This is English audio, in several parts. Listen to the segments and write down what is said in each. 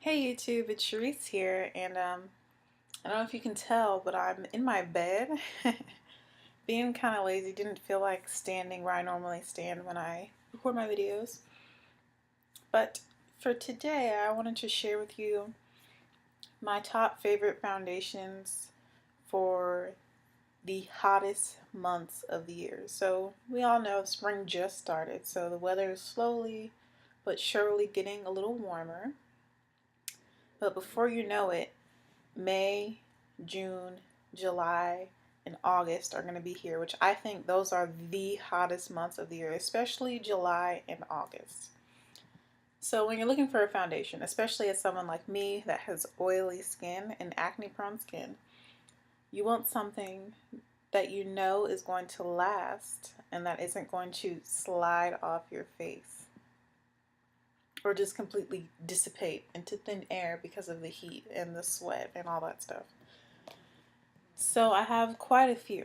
Hey YouTube, it's Sharice here, and I don't know if you can tell, but I'm in my bed. Being kind of lazy, didn't feel like standing where I normally stand when I record my videos. But for today, I wanted to share with you my top favorite foundations for the hottest months of the year. So we all know spring just started, so the weather is slowly but surely getting a little warmer. But before you know it, May, June, July, and August are going to be here, which I think those are the hottest months of the year, especially July and August. So when you're looking for a foundation, especially as someone like me that has oily skin and acne prone skin, you want something that you know is going to last and that isn't going to slide off your face or just completely dissipate into thin air because of the heat and the sweat and all that stuff. So I have quite a few.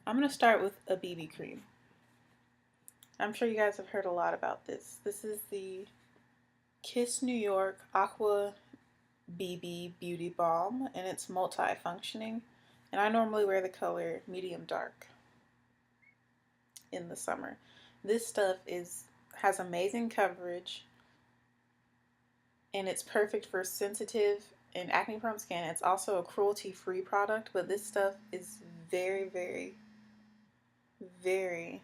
I'm going to start with a BB cream. I'm sure you guys have heard a lot about this. This is the Kiss New York Aqua BB Beauty Balm, and it's multi-functioning. And I normally wear the color medium dark in the summer. This stuff has amazing coverage, and it's perfect for sensitive and acne prone skin. It's also a cruelty-free product, but this stuff is very, very, very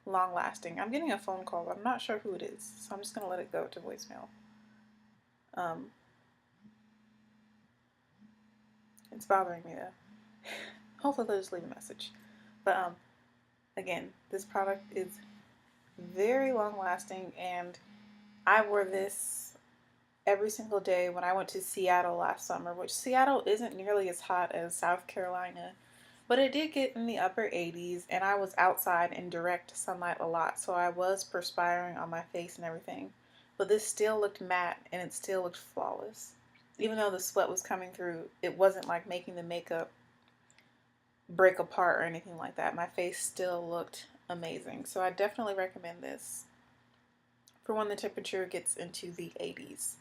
long lasting. I'm getting a phone call, but I'm not sure who it is, so I'm just gonna let it go to voicemail. Um, it's bothering me though. Hopefully they'll just leave a message. But again, this product is very long lasting, and I wore this every single day when I went to Seattle last summer, which Seattle isn't nearly as hot as South Carolina, but it did get in the upper 80s, and I was outside in direct sunlight a lot, so I was perspiring on my face and everything. But this still looked matte, and it still looked flawless. Even though the sweat was coming through, it wasn't like making the makeup break apart or anything like that. My face still looked amazing. So I definitely recommend this for when the temperature gets into the 80s.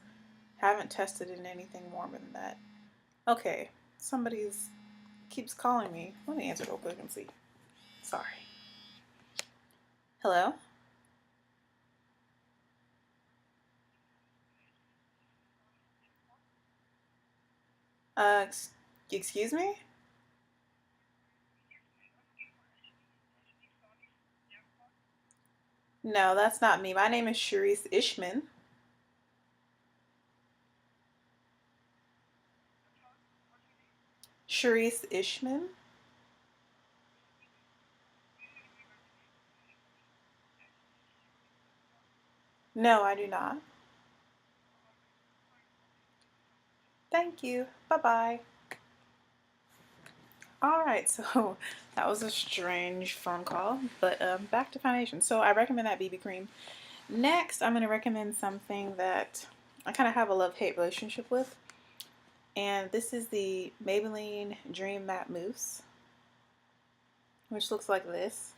Haven't tested in anything warmer than that. Okay, somebody's keeps calling me. Let me answer real quick and see. Sorry. Hello? Uh, excuse me? No, that's not me. My name is Sharice Ishman. Sharice Ishman? No, I do not. Thank you. Bye-bye. All right, so that was a strange phone call, but back to foundation. So I recommend that BB cream. Next, I'm going to recommend something that I kind of have a love-hate relationship with, and this is the Maybelline Dream Matte Mousse, which looks like this,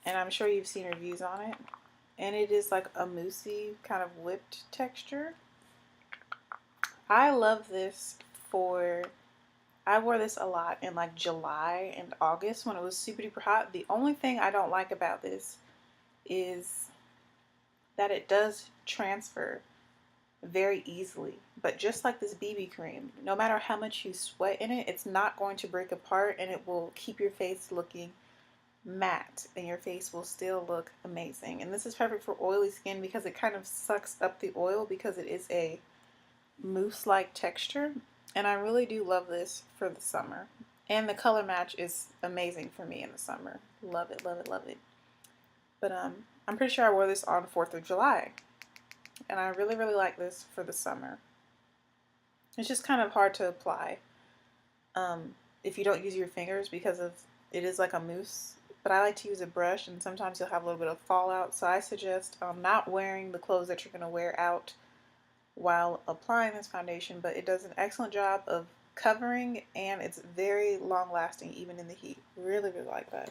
and I'm sure you've seen reviews on it, and it is like a moussey kind of whipped texture. I love this for I wore this a lot in like July and August when it was super duper hot. The only thing I don't like about this is that it does transfer very easily. But just like this BB cream, no matter how much you sweat in it, it's not going to break apart, and it will keep your face looking matte, and your face will still look amazing. And this is perfect for oily skin because it kind of sucks up the oil because it is a mousse-like texture, and I really do love this for the summer. And the color match is amazing for me in the summer. Love it, love it, love it. But I'm pretty sure I wore this on 4th of July, and I really, really like this for the summer. It's just kind of hard to apply if you don't use your fingers because of it is like a mousse. But I like to use a brush, and sometimes you'll have a little bit of fallout. So I suggest not wearing the clothes that you're going to wear out while applying this foundation, but it does an excellent job of covering, and it's very long lasting even in the heat. Really, really like that.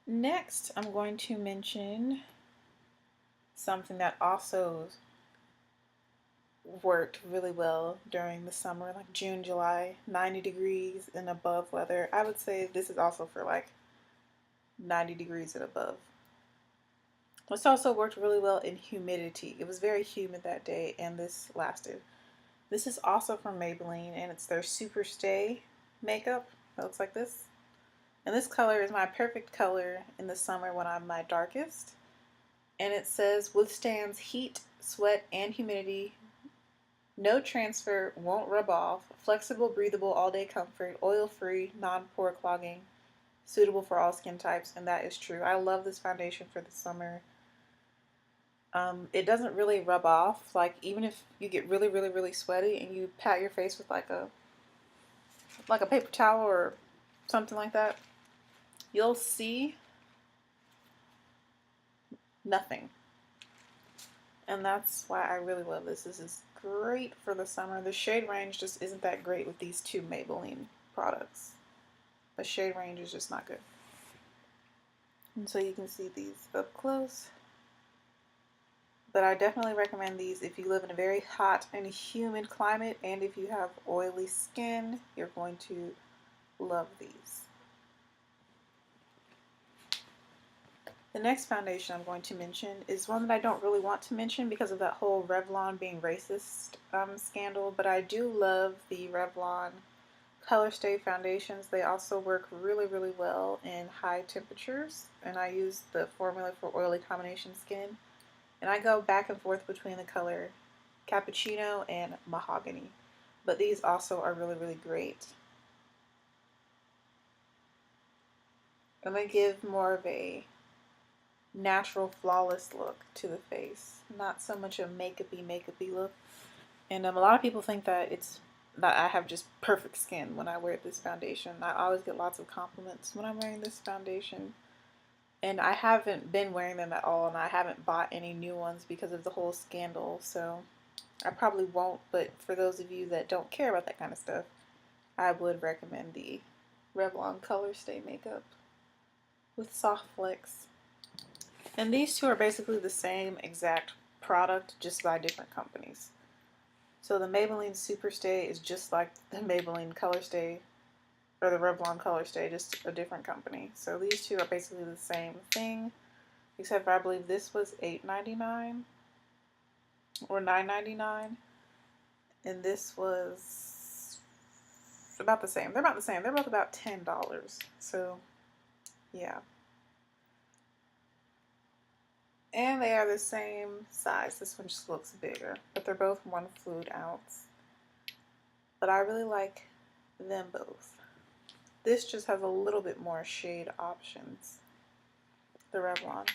Next, I'm going to mention something that also worked really well during the summer, like June, July, 90 degrees and above weather. I would say this is also for like 90 degrees and above. This also worked really well in humidity. It was very humid that day and this lasted. This is also from Maybelline and it's their Super Stay makeup. It looks like this. And this color is my perfect color in the summer when I'm my darkest. And it says withstands heat, sweat, and humidity. No transfer, won't rub off. Flexible, breathable, all-day comfort. Oil-free, non-pore clogging. Suitable for all skin types, and that is true. I love this foundation for the summer. It doesn't really rub off. Like even if you get really, really, really sweaty and you pat your face with like a paper towel or something like that, you'll see nothing. And that's why I really love this. This is great for the summer. The shade range just isn't that great with these two Maybelline products. The shade range is just not good. And so you can see these up close. But I definitely recommend these if you live in a very hot and humid climate, and if you have oily skin, you're going to love these. The next foundation I'm going to mention is one that I don't really want to mention because of that whole Revlon being racist scandal, but I do love the Revlon Color Stay foundations. They also work really, really well in high temperatures, and I use the formula for oily combination skin. And I go back and forth between the color Cappuccino and Mahogany. But these also are really, really great. And they give more of a natural, flawless look to the face. Not so much a makeup-y look. And a lot of people think that I have just perfect skin when I wear this foundation. I always get lots of compliments when I'm wearing this foundation. And I haven't been wearing them at all, and I haven't bought any new ones because of the whole scandal, so I probably won't, but for those of you that don't care about that kind of stuff, I would recommend the Revlon Color Stay makeup with Soft Flex. And these two are basically the same exact product, just by different companies. So the Maybelline Super Stay is just like the Maybelline Color Stay, or the Revlon Color Stay, just a different company. So these two are basically the same thing, except for I believe this was $8.99 or $9.99, and this was about the same. They're about the same. They're both about $10. So yeah. And they are the same size. This one just looks bigger, but they're both 1 fluid ounce. But I really like them both. This just has a little bit more shade options, the Revlon.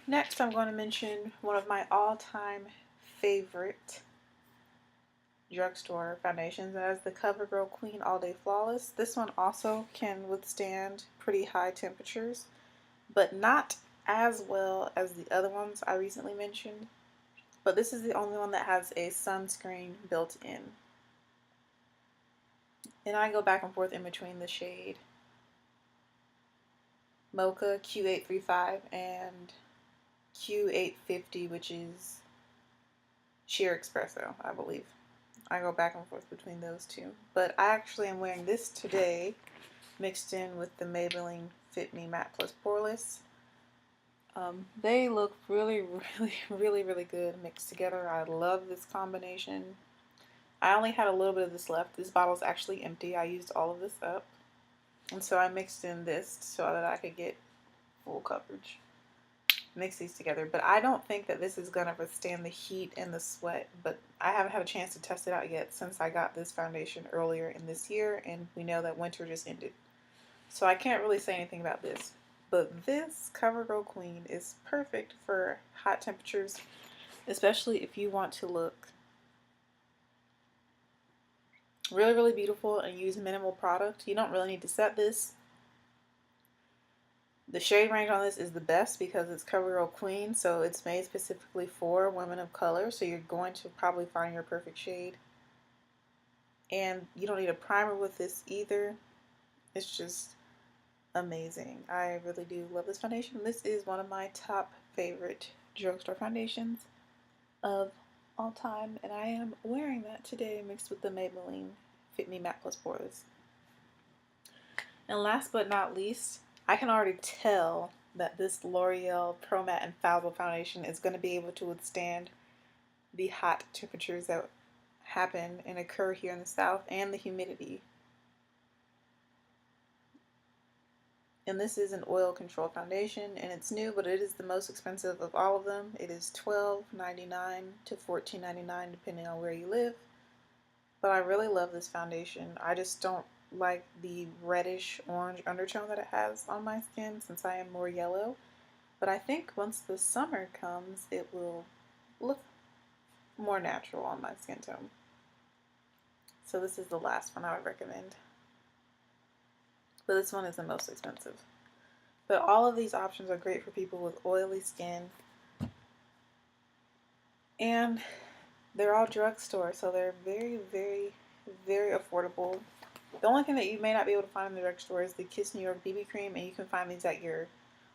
Next, I'm going to mention one of my all-time favorite drugstore foundations, and that is the CoverGirl Queen All Day Flawless. This one also can withstand pretty high temperatures, but not as well as the other ones I recently mentioned. But this is the only one that has a sunscreen built in. And I go back and forth in between the shade Mocha Q835 and Q850, which is Sheer Espresso, I believe. I go back and forth between those two. But I actually am wearing this today, mixed in with the Maybelline Fit Me Matte Plus Poreless. They look really, really, really, really good mixed together. I love this combination. I only had a little bit of this left. This bottle is actually empty. I used all of this up. And so I mixed in this so that I could get full coverage. Mix these together. But I don't think that this is going to withstand the heat and the sweat. But I haven't had a chance to test it out yet since I got this foundation earlier in this year. And we know that winter just ended. So I can't really say anything about this. But this CoverGirl Queen is perfect for hot temperatures. Especially if you want to look really, really beautiful and use minimal product. You don't really need to set this. The shade range on this is the best because it's CoverGirl Queen, so it's made specifically for women of color, so you're going to probably find your perfect shade. And you don't need a primer with this either. It's just amazing. I really do love this foundation. This is one of my top favorite drugstore foundations of all time, and I am wearing that today mixed with the Maybelline Fit Me Matte Plus Poreless. And last but not least, I can already tell that this L'Oreal Pro Matte Infallible Foundation is going to be able to withstand the hot temperatures that happen and occur here in the South and the humidity. And this is an oil control foundation, and it's new, but it is the most expensive of all of them. It is $12.99 to $14.99 depending on where you live. But I really love this foundation. I just don't like the reddish orange undertone that it has on my skin since I am more yellow. But I think once the summer comes, it will look more natural on my skin tone. So this is the last one I would recommend. But this one is the most expensive. But all of these options are great for people with oily skin. And they're all drugstore, so they're very, very, very affordable. The only thing that you may not be able to find in the drugstore is the Kiss New York BB cream, and you can find these at your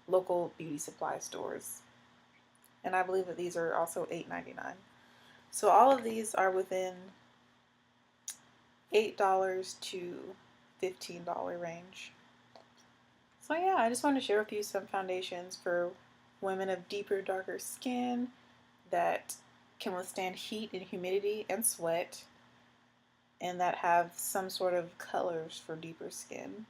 local beauty supply stores. And I believe that these are also $8.99. So all of these are within $8 to $15 range. So yeah, I just wanted to share with you some foundations for women of deeper, darker skin that can withstand heat and humidity and sweat, and that have some sort of colors for deeper skin,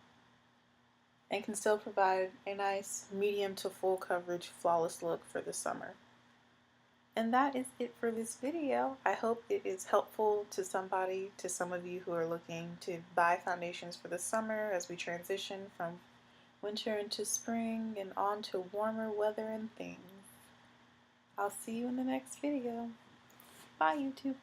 and can still provide a nice medium to full coverage, flawless look for the summer. And that is it for this video. I hope it is helpful to somebody, to some of you who are looking to buy foundations for the summer as we transition from winter into spring and on to warmer weather and things. I'll see you in the next video. Bye, YouTube.